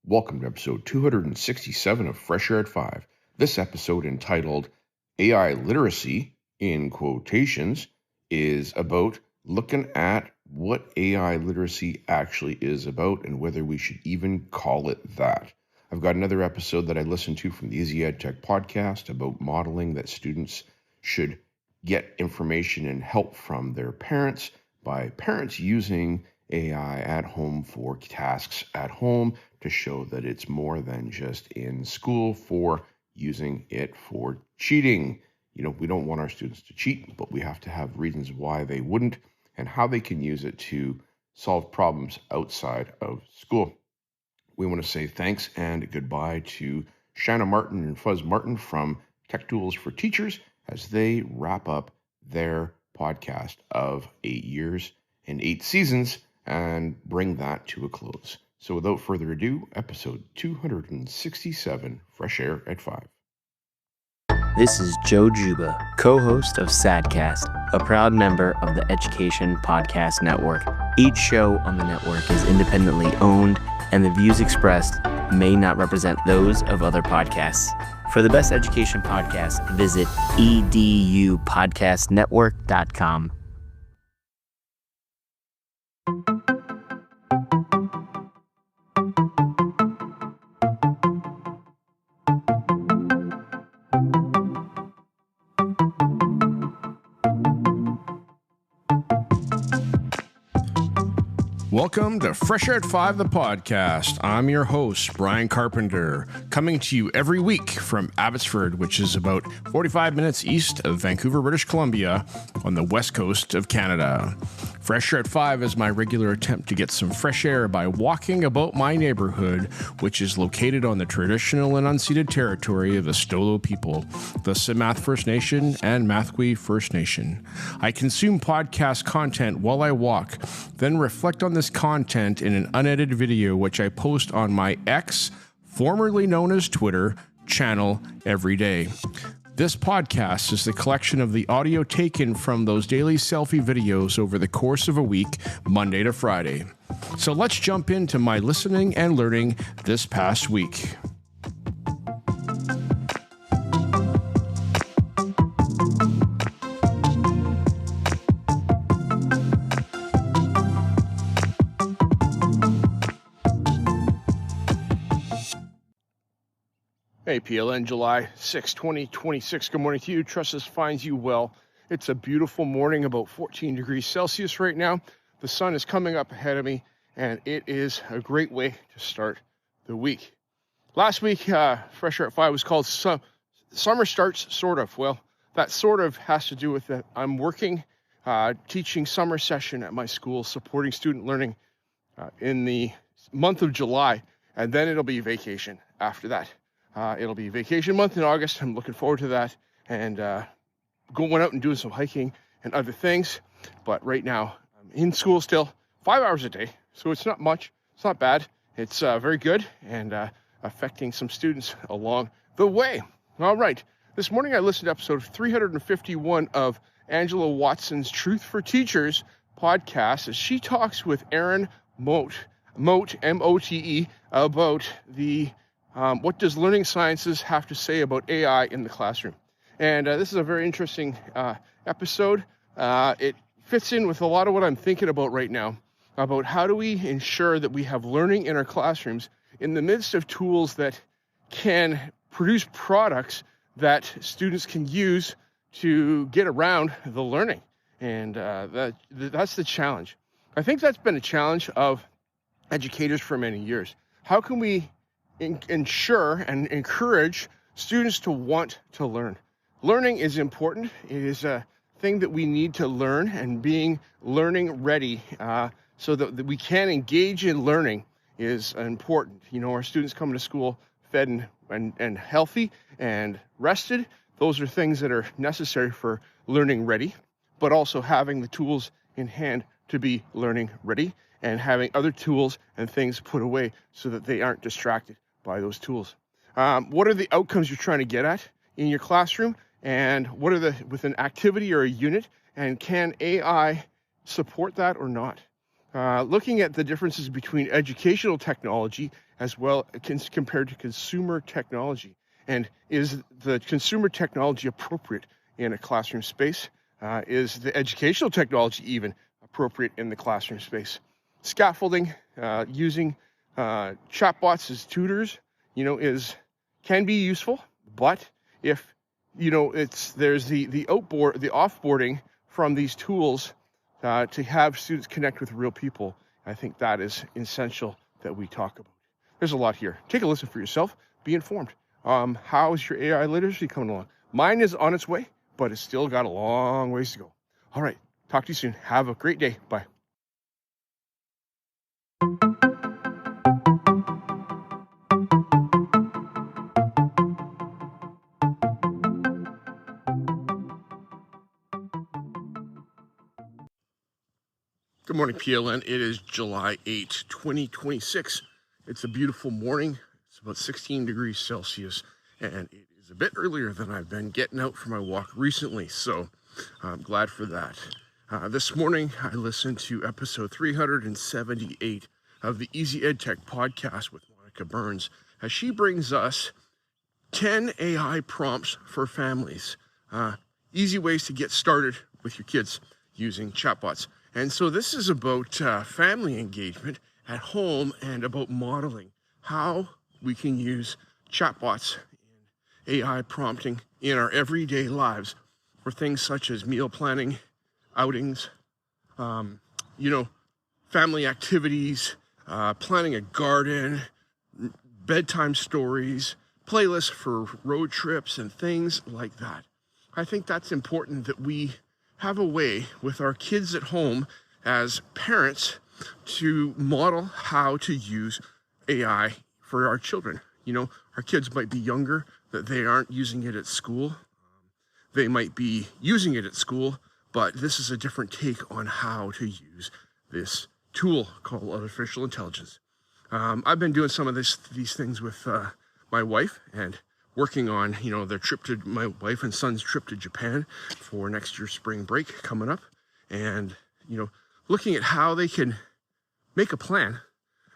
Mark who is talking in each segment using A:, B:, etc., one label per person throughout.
A: Welcome to episode 267 of Fresh Air at 5. This episode, entitled AI Literacy, in quotations, is about looking at what AI literacy actually is about and whether we should even call it that. I've got another episode that I listened to from the Easy Ed Tech podcast about modeling that students should get information and help from their parents by parents using AI at home for tasks at home to show that it's more than just in school for using it for cheating. You know, we don't want our students to cheat, but we have to have reasons why they wouldn't and how they can use it to solve problems outside of school. We want to say thanks and goodbye to Shanna Martin and Fuzz Martin from Tech Tools for Teachers as they wrap up their podcast of 8 years and 8 seasons and bring that to a close. So without further ado, episode 267, Fresh Air at 5.
B: This is Joe Juba, co-host of Sadcast, a proud member of the Education Podcast Network. Each show on the network is independently owned, and the views expressed may not represent those of other podcasts. For the best education podcast, visit edupodcastnetwork.com.
C: Welcome to Fresh Air at 5, the podcast. I'm your host, Brian Carpenter, coming to you every week from Abbotsford, which is about 45 minutes east of Vancouver, British Columbia, on the west coast of Canada. Fresh Air at 5 is my regular attempt to get some fresh air by walking about my neighborhood, which is located on the traditional and unceded territory of the Stolo people, the Simath First Nation and Mathwe First Nation. I consume podcast content while I walk, then reflect on this content in an unedited video, which I post on my X, formerly known as Twitter, channel every day. This podcast is the collection of the audio taken from those daily selfie videos over the course of a week, Monday to Friday. So let's jump into my listening and learning this past week. Hey, PLN, July 6, 2026. Good morning to you. Trust this finds you well. It's a beautiful morning, about 14 degrees Celsius right now. The sun is coming up ahead of me, and it is a great way to start the week. Last week, Fresh Air at 5 was called Summer Starts, Sort of. Well, that sort of has to do with that I'm working, teaching summer session at my school, supporting student learning in the month of July, and then it'll be vacation after that. It'll be vacation month in August. I'm looking forward to that and going out and doing some hiking and other things. But right now, I'm in school still, 5 hours a day. So it's not much. It's not bad. It's very good and affecting some students along the way. All right. This morning, I listened to episode 351 of Angela Watson's Truth for Teachers podcast as she talks with Aaron Mote, M-O-T-E, about the what does learning sciences have to say about AI in the classroom? And this is a very interesting episode. It fits in with a lot of what I'm thinking about right now, about how do we ensure that we have learning in our classrooms in the midst of tools that can produce products that students can use to get around the learning. And that's the challenge. I think that's been a challenge of educators for many years. How can we ensure and encourage students to want to learn? Learning is important. It is a thing that we need to learn, and being learning ready so that we can engage in learning is important. You know, our students come to school fed and healthy and rested. Those are things that are necessary for learning ready, but also having the tools in hand to be learning ready and having other tools and things put away so that they aren't distracted by those tools. What are the outcomes you're trying to get at in your classroom, and what are with an activity or a unit, and can AI support that or not? looking at the differences between educational technology as well compared to consumer technology. And is the consumer technology appropriate in a classroom space? Is the educational technology even appropriate in the classroom space? Scaffolding, using chatbots as tutors, can be useful, but if there's the offboarding from these tools to have students connect with real people, I think that is essential that we talk about. There's a lot here. Take a listen for yourself. Be informed. How is your AI literacy coming along? Mine is on its way, but it's still got a long ways to go. All right. Talk to you soon. Have a great day. Bye. Good morning, PLN. It is July 8, 2026. It's a beautiful morning. It's about 16 degrees Celsius, and it is a bit earlier than I've been getting out for my walk recently, so I'm glad for that. This morning, I listened to episode 378 of the Easy EdTech podcast with Monica Burns, as she brings us 10 AI prompts for families. Easy ways to get started with your kids using chatbots. And so this is about family engagement at home and about modeling how we can use chatbots and AI prompting in our everyday lives for things such as meal planning, outings, family activities, planning a garden, bedtime stories, playlists for road trips and things like that. I think that's important that we have a way with our kids at home as parents to model how to use AI for our children. Our kids might be younger, that they aren't using it at school. They might be using it at school, but this is a different take on how to use this tool called artificial intelligence. I've been doing some of these things with my wife and working on, my wife and son's trip to Japan for next year's spring break coming up, and, looking at how they can make a plan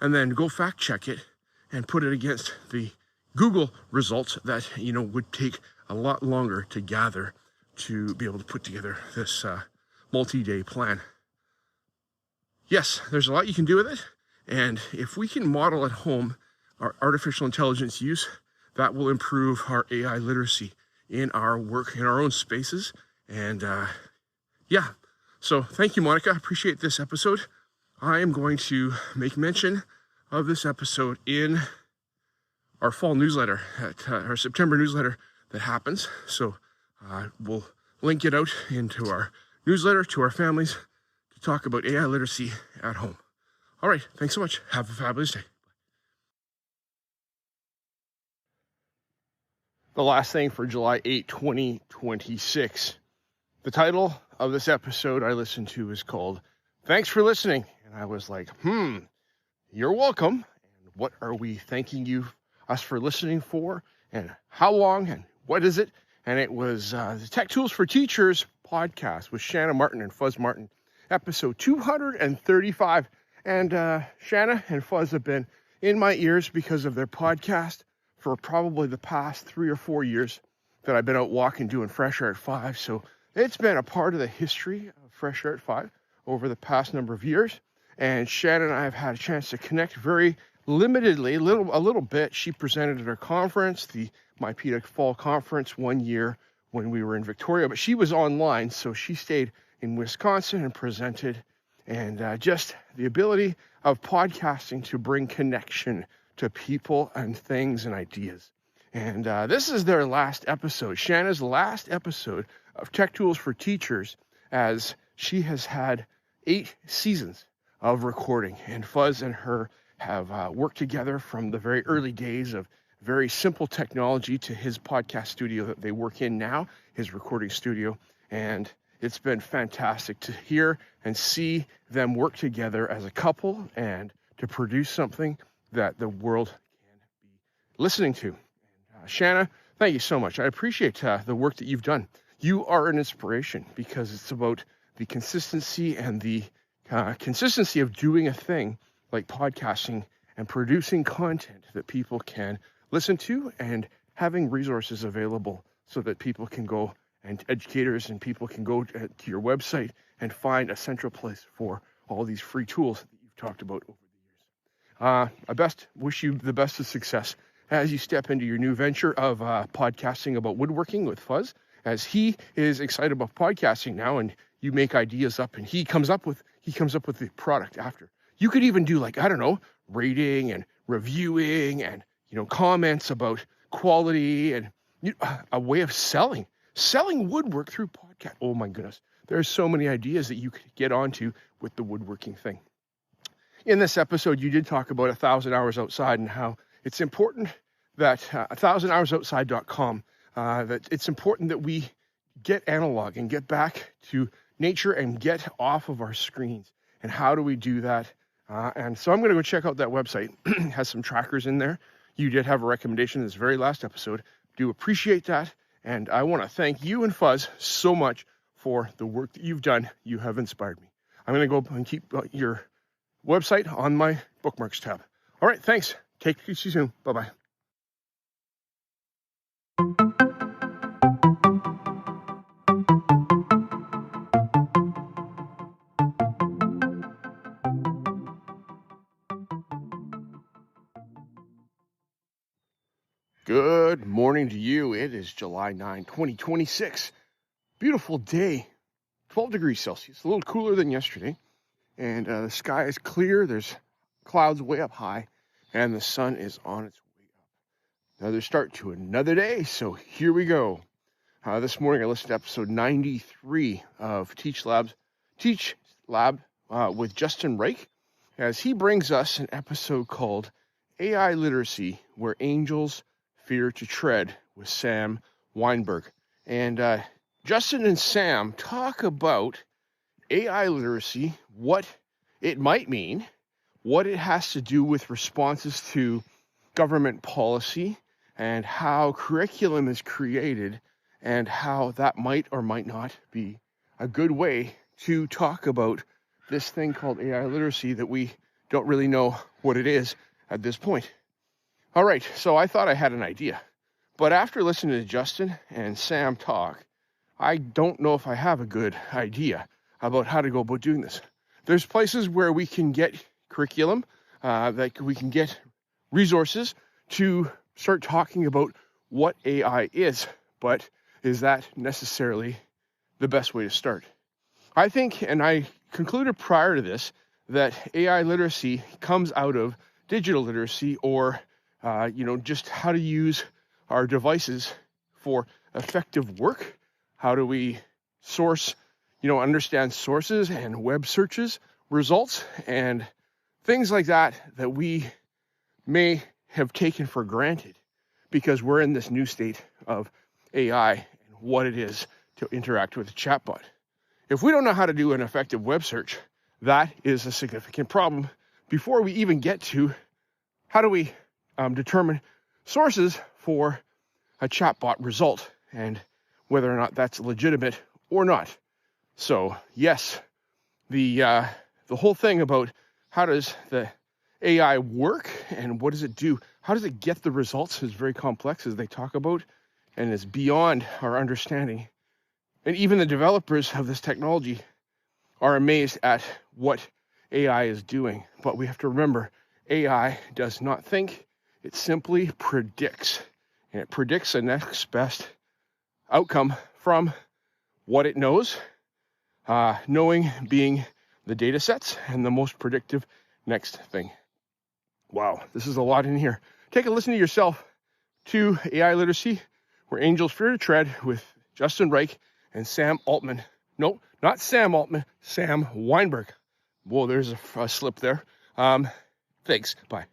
C: and then go fact check it and put it against the Google results that, would take a lot longer to gather to be able to put together this multi-day plan. Yes, there's a lot you can do with it. And if we can model at home our artificial intelligence use, that will improve our AI literacy in our work, in our own spaces. And so thank you, Monica. I appreciate this episode. I am going to make mention of this episode in our fall newsletter, our September newsletter that happens. So we'll link it out into our newsletter to our families to talk about AI literacy at home. All right. Thanks so much. Have a fabulous day. The last thing for July 8, 2026. The title of this episode I listened to is called Thanks for Listening. And I was like, you're welcome. And what are we thanking us for listening for? And how long? And what is it? And it was the Tech Tools for Teachers podcast with Shanna Martin and Fuzz Martin, episode 235. And Shanna and Fuzz have been in my ears because of their podcast for probably the past 3 or 4 years that I've been out walking doing Fresh Air at 5. So it's been a part of the history of Fresh Air at 5 over the past number of years. And Shannon and I have had a chance to connect very limitedly, a little bit. She presented at our conference, the MyPEDA Fall Conference, one year when we were in Victoria, but she was online, so she stayed in Wisconsin and presented. And just the ability of podcasting to bring connection to people and things and ideas. And this is their last episode, Shanna's last episode of Tech Tools for Teachers, as she has had 8 seasons of recording. And Fuzz and her have worked together from the very early days of very simple technology to his podcast studio that they work in now, his recording studio. And it's been fantastic to hear and see them work together as a couple and to produce something that the world can be listening to. And Shanna, thank you so much. I appreciate the work that you've done. You are an inspiration because it's about the consistency and the consistency of doing a thing like podcasting and producing content that people can listen to, and having resources available so that people can go, and educators and people can go to your website and find a central place for all these free tools that you've talked about over the years. I wish you the best of success as you step into your new venture of podcasting about woodworking with Fuzz, as he is excited about podcasting now, and you make ideas up, and he comes up with the product after. You could even do, like, I don't know, rating and reviewing and, comments about quality, and a way of selling woodwork through podcast. Oh my goodness. There's so many ideas that you could get onto with the woodworking thing. In this episode, you did talk about 1,000 hours outside and how it's important that 1000hoursoutside.com, that it's important that we get analog and get back to nature and get off of our screens. And how do we do that? And so I'm going to go check out that website. It has some trackers in there. You did have a recommendation in this very last episode. Do appreciate that. And I want to thank you and Fuzz so much for the work that you've done. You have inspired me. I'm going to go and keep your website on my bookmarks tab. All right, thanks. Take it easy soon. Bye-bye. Good morning to you. It is July 9, 2026. Beautiful day. 12 degrees Celsius, a little cooler than yesterday. And the sky is clear. There's clouds way up high, and the sun is on its way up. Another start to another day, so here we go. This morning I listened to episode 93 of Teach Lab with Justin Reich, as he brings us an episode called AI Literacy, Where Angels Fear to Tread, with Sam Weinberg. And Justin and Sam talk about AI literacy, what it might mean, what it has to do with responses to government policy, and how curriculum is created, and how that might or might not be a good way to talk about this thing called AI literacy that we don't really know what it is at this point. All right, so I thought I had an idea, but after listening to Justin and Sam talk, I don't know if I have a good idea about how to go about doing this. There's places where we can get curriculum, that we can get resources to start talking about what AI is, but is that necessarily the best way to start? I think, and I concluded prior to this, that AI literacy comes out of digital literacy, or just how to use our devices for effective work. How do we source, understand sources and web searches, results, and things like that we may have taken for granted because we're in this new state of AI and what it is to interact with a chatbot. If we don't know how to do an effective web search, that is a significant problem before we even get to how do we determine sources for a chatbot result and whether or not that's legitimate or not. So yes, the whole thing about how does the AI work and what does it do, how does it get the results, is very complex, as they talk about, and is beyond our understanding. And even the developers of this technology are amazed at what AI is doing. But we have to remember, AI does not think, it simply predicts. And it predicts the next best outcome from what it knows, knowing being the data sets and the most predictive next thing. Wow, this is a lot in here. Take a listen to yourself to AI Literacy, Where Angels Fear to Tread, with Justin Reich and Sam Altman. No, not Sam Altman, Sam Weinberg. Whoa, there's a slip there. Thanks, bye.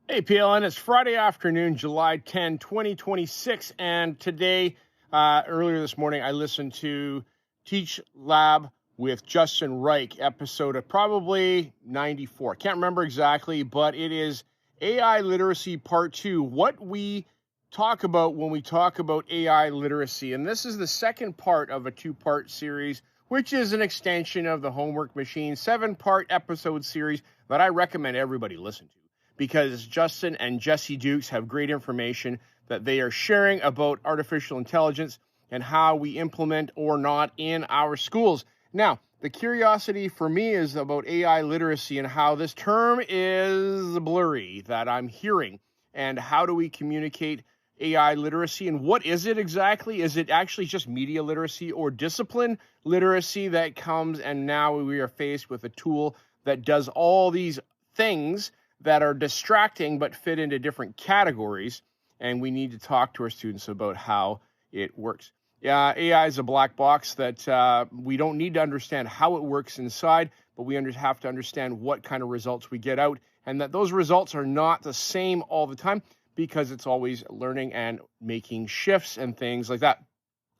C: Hey, PLN, it's Friday afternoon, July 10, 2026, and today, earlier this morning, I listened to Teach Lab with Justin Reich, episode of probably 94. Can't remember exactly, but it is AI Literacy Part 2, what we talk about when we talk about AI literacy. And this is the second part of a two-part series, which is an extension of the Homework Machine 7-part episode series that I recommend everybody listen to, because Justin and Jesse Dukes have great information that they are sharing about artificial intelligence and how we implement or not in our schools. Now, the curiosity for me is about AI literacy and how this term is blurry that I'm hearing, and how do we communicate AI literacy, and what is it exactly? Is it actually just media literacy or discipline literacy that comes, and now we are faced with a tool that does all these things that are distracting but fit into different categories, and we need to talk to our students about how it works. AI is a black box that we don't need to understand how it works inside, but we have to understand what kind of results we get out, and that those results are not the same all the time, because it's always learning and making shifts and things like that.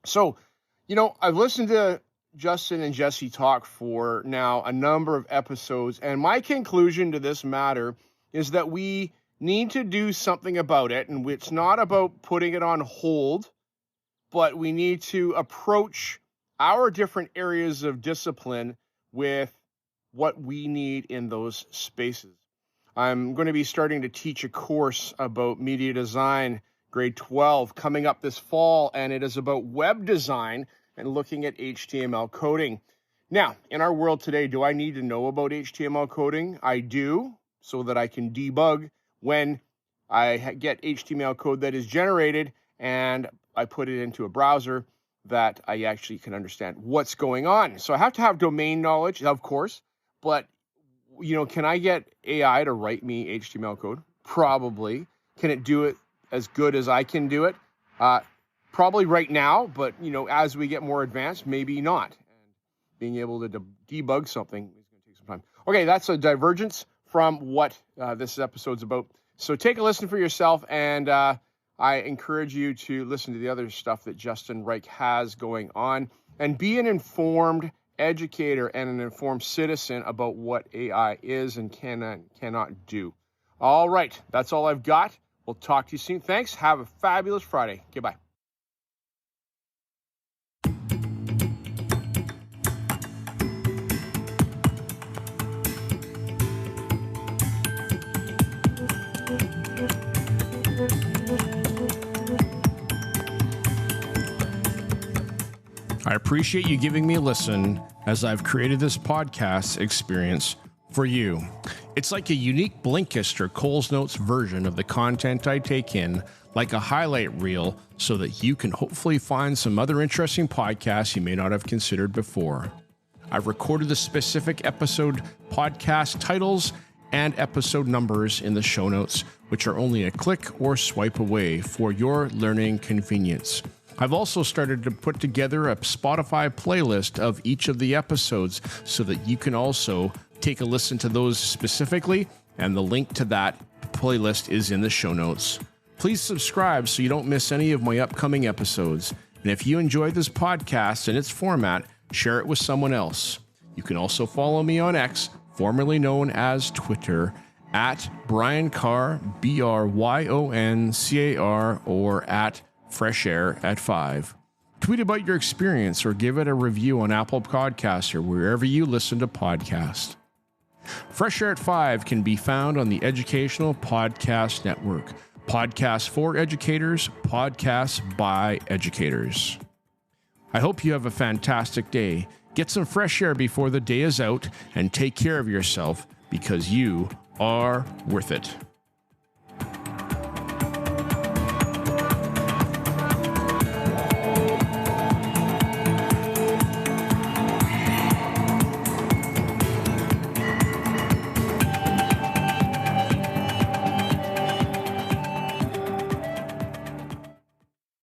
C: So, I've listened to Justin and Jesse talk for now a number of episodes, and my conclusion to this matter is that we need to do something about it, and it's not about putting it on hold, but we need to approach our different areas of discipline with what we need in those spaces. I'm going to be starting to teach a course about media design, grade 12, coming up this fall, and it is about web design and looking at HTML coding. Now, in our world today, do I need to know about HTML coding? I do, so that I can debug when I get HTML code that is generated and I put it into a browser that I actually can understand what's going on. So I have to have domain knowledge, of course, but can I get AI to write me HTML code? Probably. Can it do it as good as I can do it? Probably right now, but as we get more advanced, maybe not. And being able to debug something is going to take some time. Okay, that's a divergence from what this episode's about. So take a listen for yourself, and I encourage you to listen to the other stuff that Justin Reich has going on, and be an informed educator and an informed citizen about what AI is and cannot do. All right, that's all I've got. We'll talk to you soon. Thanks. Have a fabulous Friday. Goodbye. I appreciate you giving me a listen as I've created this podcast experience for you. It's like a unique Blinkist or Coles Notes version of the content I take in, like a highlight reel, so that you can hopefully find some other interesting podcasts you may not have considered before. I've recorded the specific episode podcast titles and episode numbers in the show notes, which are only a click or swipe away for your learning convenience. I've also started to put together a Spotify playlist of each of the episodes so that you can also take a listen to those specifically, and the link to that playlist is in the show notes. Please subscribe so you don't miss any of my upcoming episodes. And if you enjoy this podcast and its format, share it with someone else. You can also follow me on X, formerly known as Twitter, at Brian Carr, BRYONCAR, or at Fresh Air at 5. Tweet about your experience or give it a review on Apple Podcasts or wherever you listen to podcasts. Fresh Air at 5 can be found on the Educational Podcast Network. Podcasts for educators, podcasts by educators. I hope you have a fantastic day. Get some fresh air before the day is out, and take care of yourself, because you are worth it.